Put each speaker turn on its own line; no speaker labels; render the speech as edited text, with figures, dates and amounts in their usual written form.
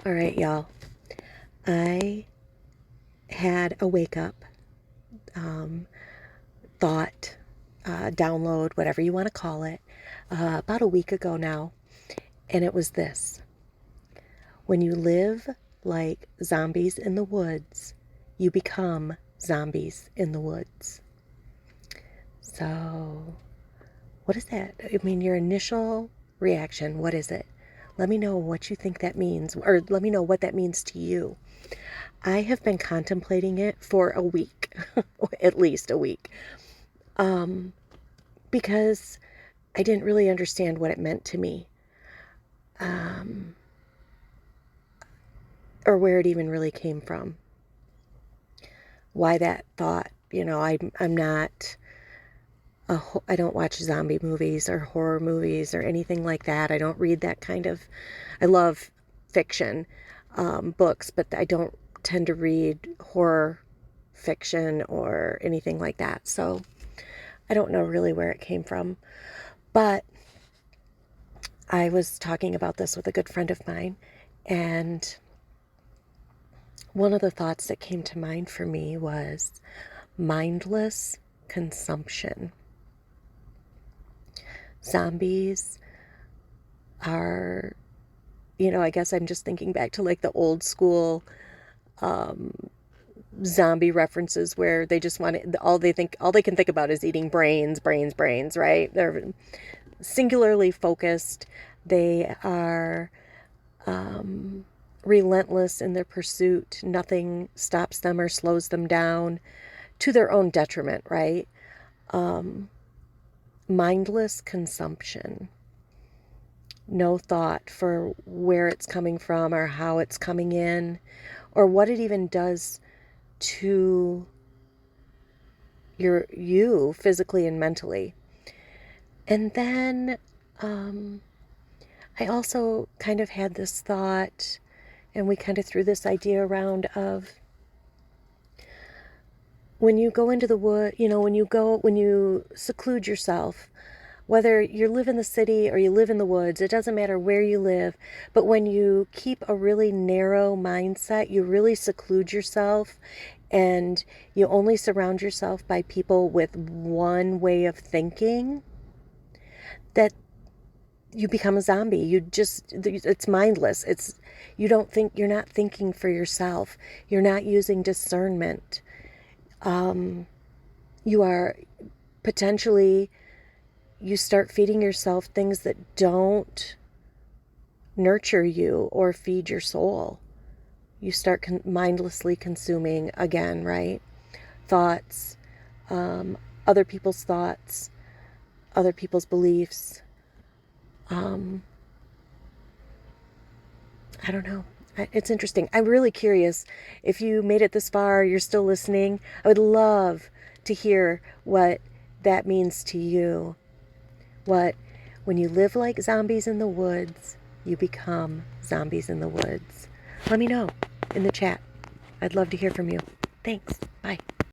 All right, y'all. I had a wake up um, thought, download, whatever you want to call it, about a week ago now. And it was this: when you live like zombies in the woods, you become zombies in the woods. So, what is that? I mean, your initial reaction, what is it? Let me know what you think that means, or let me know what that means to you. I have been contemplating it for a week, at least a week, um, because I didn't really understand what it meant to me, um, or where it even really came from. Why that thought, I'm not, I don't watch zombie movies or horror movies or anything like that. I don't read that kind of, I love fiction, books, but I don't tend to read horror fiction or anything like that. So I don't know really where it came from. But I was talking about this with a good friend of mine, and one of the thoughts that came to mind for me was mindless consumption. Zombies are, I guess I'm just thinking back to like the old school um, zombie references where they just want to, all they can think about is eating brains, brains, brains, right? They're singularly focused. They are relentless in their pursuit. Nothing stops them or slows them down to their own detriment, right? Mindless consumption. No thought for where it's coming from or how it's coming in or what it even does to you physically and mentally. And then I also kind of had this thought, and we kind of threw this idea around of when you go into the wood, when you seclude yourself, whether you live in the city or you live in the woods, it doesn't matter where you live, but when you keep a really narrow mindset, you really seclude yourself and you only surround yourself by people with one way of thinking, that you become a zombie. It's mindless. You're not thinking for yourself. You're not using discernment. You are potentially, you start feeding yourself things that don't nurture you or feed your soul. You start mindlessly consuming again, right? Thoughts, other people's thoughts, other people's beliefs. I don't know. It's interesting. I'm really curious if you made it this far, you're still listening. I would love to hear what that means to you. When you live like zombies in the woods, you become zombies in the woods. Let me know in the chat. I'd love to hear from you. Thanks. Bye.